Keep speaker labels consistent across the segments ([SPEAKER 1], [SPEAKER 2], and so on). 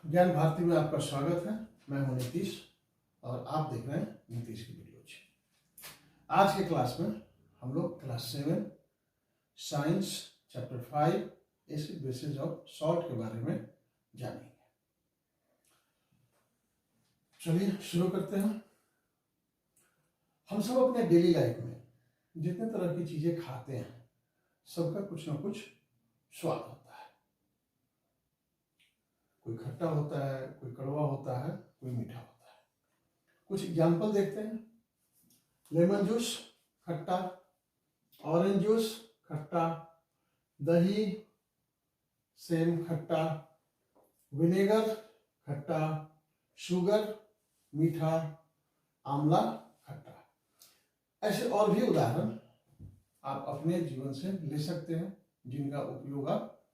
[SPEAKER 1] ज्ञान भारती में आपका स्वागत है। मैं हूं नीतीश और आप देख रहे हैं नीतीश की वीडियोज। आज के क्लास में हम लोग class 7 science chapter 5 acid basis of salt के बारे में जानेंगे। चलिए शुरू करते हैं। हम सब अपने डेली लाइफ में जितने तरह की चीजें खाते हैं सबका कुछ ना कुछ स्वाद होता है। कोई खट्टा होता है, कोई कड़वा होता है, कोई मीठा होता है। कुछ एग्जाम्पल देखते हैं। लेमन जूस खट्टा, ऑरेंज जूस खट्टा, दही सेम खट्टा, विनेगर खट्टा, शुगर मीठा, आंवला खट्टा। ऐसे और भी उदाहरण आप अपने जीवन से ले सकते हैं जिनका उपयोग आप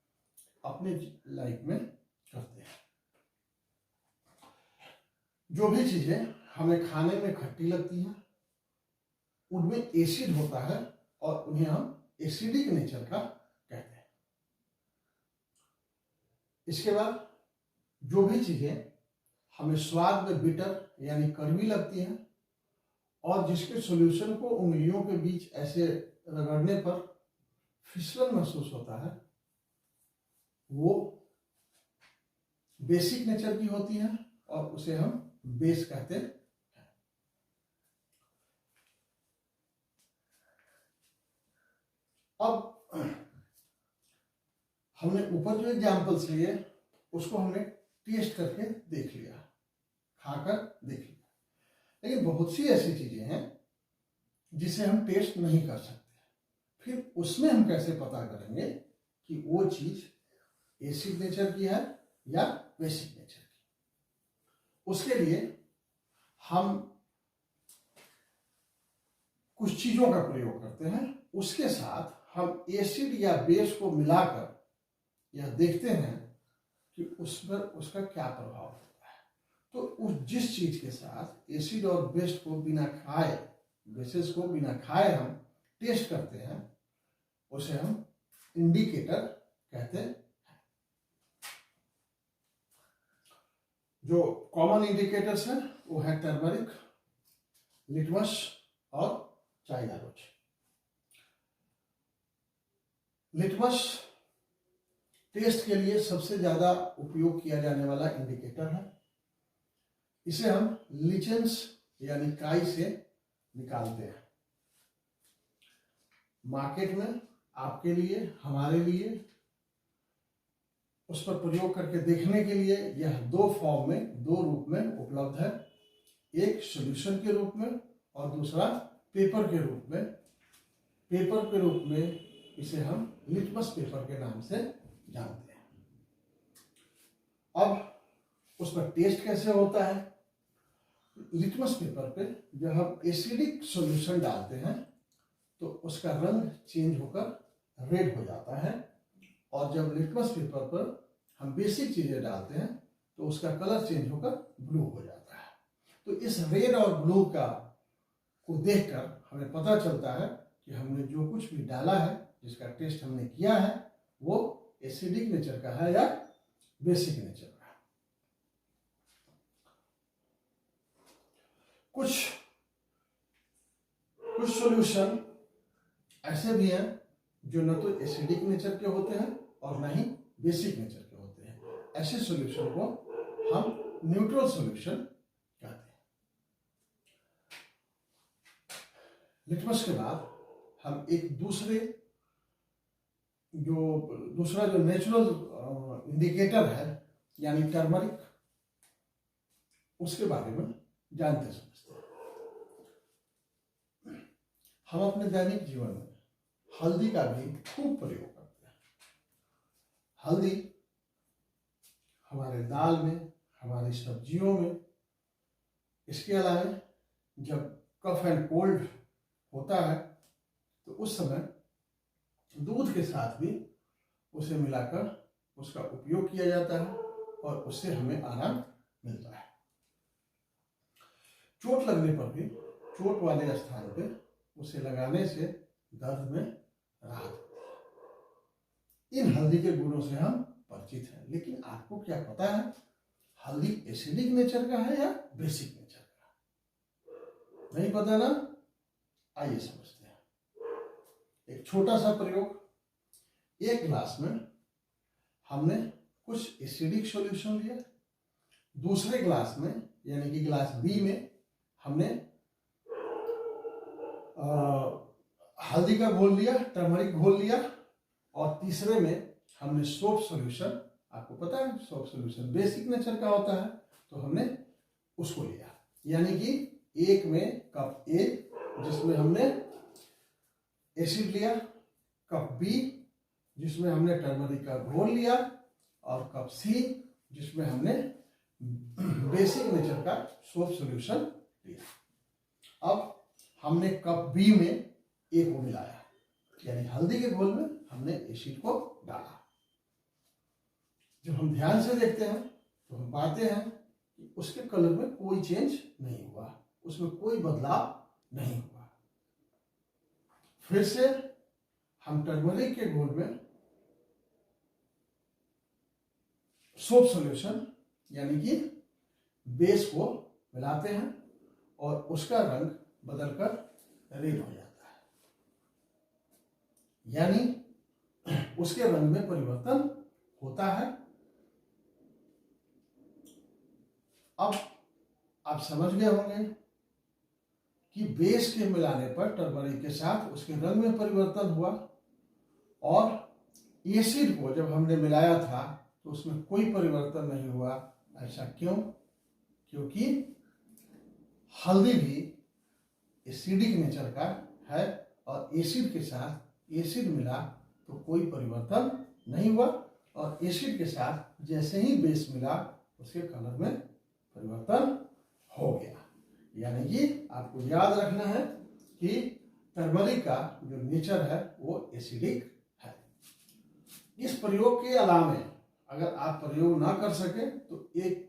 [SPEAKER 1] अपने लाइफ में करते हैं। जो भी चीजें हमें खाने में खट्टी लगती हैं उनमें एसिड होता है और उन्हें हम एसिडिक नेचर का कहते हैं। इसके बाद जो भी चीजें हमें स्वाद में बिटर यानी कड़वी लगती हैं और जिसके सॉल्यूशन को उंगलियों के बीच ऐसे रगड़ने पर फिसलन महसूस होता है वो बेसिक नेचर की होती है और उसे हम बेस कहते हैं। अब हमने ऊपर जो एग्जाम्पल्स लिए उसको हमने टेस्ट करके देख लिया, खाकर देख लिया, लेकिन बहुत सी ऐसी चीजें हैं जिसे हम टेस्ट नहीं कर सकते। फिर उसमें हम कैसे पता करेंगे कि वो चीज एसिड नेचर की है या बेसिक नेचर की? उसके लिए हम कुछ चीजों का प्रयोग करते हैं, उसके साथ हम एसिड या बेस को मिलाकर यह देखते हैं कि उस पर उसका क्या प्रभाव होता है। तो उस जिस चीज के साथ एसिड और बेस को बिना खाए, बेसिस को बिना खाए हम टेस्ट करते हैं उसे हम इंडिकेटर कहते हैं। जो कॉमन इंडिकेटर्स हैं वो है टर्मरिक, लिटमस और चाइना रोज। लिटमस टेस्ट के लिए सबसे ज्यादा उपयोग किया जाने वाला इंडिकेटर है। इसे हम लिचेंस यानी काई से निकालते हैं। मार्केट में आपके लिए, हमारे लिए उस पर प्रयोग करके देखने के लिए यह दो फॉर्म में, दो रूप में उपलब्ध है। एक सॉल्यूशन के रूप में और दूसरा पेपर के रूप में। पेपर के रूप में इसे हम लिटमस पेपर के नाम से जानते हैं। अब उस पर टेस्ट कैसे होता है? लिटमस पेपर पे जब हम एसिडिक सॉल्यूशन डालते हैं तो उसका रंग चेंज होकर रेड हो जाता है और जब लिटमस पेपर पर हम बेसिक चीजें डालते हैं तो उसका कलर चेंज होकर ब्लू हो जाता है। तो इस रेड और ब्लू को देखकर हमें पता चलता है कि हमने जो कुछ भी डाला है, जिसका टेस्ट हमने किया है, वो एसिडिक नेचर का है या बेसिक नेचर का है। कुछ सॉल्यूशन ऐसे भी हैं जो न तो एसिडिक नेचर के होते हैं और न ही बेसिक नेचर के होते हैं। ऐसे सॉल्यूशन को हम न्यूट्रल सॉल्यूशन कहते हैं। लिटमस के बाद हम एक दूसरा जो नेचुरल इंडिकेटर है यानी टर्मरिक, उसके बारे में जानते समझते हैं। हम अपने दैनिक जीवन में हल्दी का भी खूब प्रयोग करते हैं। हल्दी हमारे दाल में, हमारी सब्जियों में, इसके अलावा जब कफ एंड कोल्ड होता है तो उस समय दूध के साथ भी उसे मिलाकर उसका उपयोग किया जाता है और उससे हमें आराम मिलता है। चोट लगने पर भी चोट वाले स्थान पे उसे लगाने से दर्द में राहत होती है। इन हल्दी के गुणों से हम परिचित हैं, लेकिन आपको क्या पता है हल्दी एसिडिक नेचर का है या बेसिक नेचर का? नहीं पता ना? आइए समझते हैं। एक छोटा सा प्रयोग। एक गिलास में हमने कुछ एसिडिक सॉल्यूशन लिया, दूसरे गिलास में यानी कि गिलास बी में हमने हल्दी का घोल लिया, टर्मरिक घोल लिया, और तीसरे में हमने सोप सॉल्यूशन, आपको पता है सोप सॉल्यूशन बेसिक नेचर का होता है, तो हमने उसको लिया। यानी कि एक में कप ए जिसमें हमने एसिड लिया, कप बी जिसमें हमने टर्मरिक का घोल लिया, और कप सी जिसमें हमने बेसिक नेचर का सोप सॉल्यूशन लिया। अब हमने कप बी में ए को मिलाया, यानी हल्दी के घोल में हमने एसिड को डाला। जब हम ध्यान से देखते हैं तो हम पाते हैं कि उसके कलर में कोई चेंज नहीं हुआ, उसमें कोई बदलाव नहीं हुआ। फिर से हम टर्मरिक के घोल में सोप सॉल्यूशन यानी कि बेस को मिलाते हैं और उसका रंग बदलकर रेड हो जाता है, यानी उसके रंग में परिवर्तन होता है। अब आप समझ गए होंगे कि बेस के मिलाने पर टर्मरिक के साथ उसके रंग में परिवर्तन हुआ, और एसिड को जब हमने मिलाया था तो उसमें कोई परिवर्तन नहीं हुआ। ऐसा क्यों? क्योंकि हल्दी भी एसिडिक नेचर का है, और एसिड के साथ एसिड मिला तो कोई परिवर्तन नहीं हुआ, और एसिड के साथ जैसे ही बेस मिला उसके कलर में परिवर्तन हो गया। यानी कि आपको याद रखना है कि टर्मरिक का जो नेचर है वो एसिडिक है। इस प्रयोग के अलावा अगर आप प्रयोग ना कर सके तो एक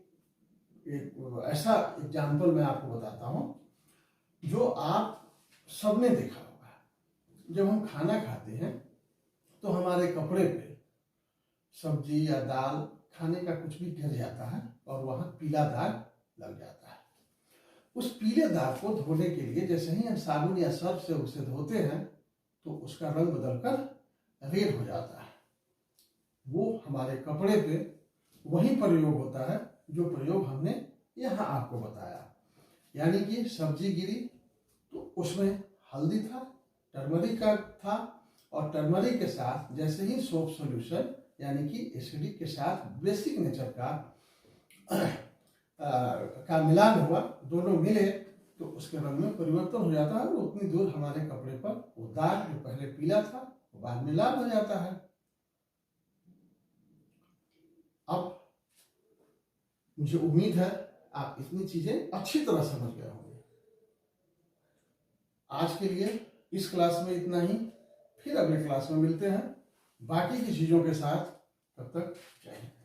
[SPEAKER 1] ऐसा एग्जाम्पल मैं आपको बताता हूं जो आप सबने देखा होगा। जब हम खाना खाते हैं तो हमारे कपड़े पे सब्जी या दाल खाने का कुछ भी गिर जाता है और वहां पीला दाग लग जाता है। उस पीले दाग को धोने के लिए जैसे ही हम साबुन या सर्फ से उसे धोते हैं तो उसका रंग बदलकर रेड हो जाता है। वो हमारे कपड़े पे वही प्रयोग होता है जो प्रयोग हमने यहाँ आपको बताया। यानी कि सब्जी गिरी तो उसमें हल्दी था, टर्मरिक का था, और टर्मरिक के साथ जैसे ही सोप सॉल्यूशन यानी कि एसिडिक के साथ बेसिक नेचर का मिलान हुआ, दोनों मिले तो उसके रंग में परिवर्तन हो जाता है, और उतनी दूर हमारे कपड़े पर वो दाग जो पहले पीला था वो बाद में लाल हो जाता है। अब मुझे उम्मीद है आप इतनी चीजें अच्छी तरह समझ गए होंगे। आज के लिए इस क्लास में इतना ही, फिर अगले क्लास में मिलते हैं बाकी की चीजों के साथ। तब तक जय हिंद।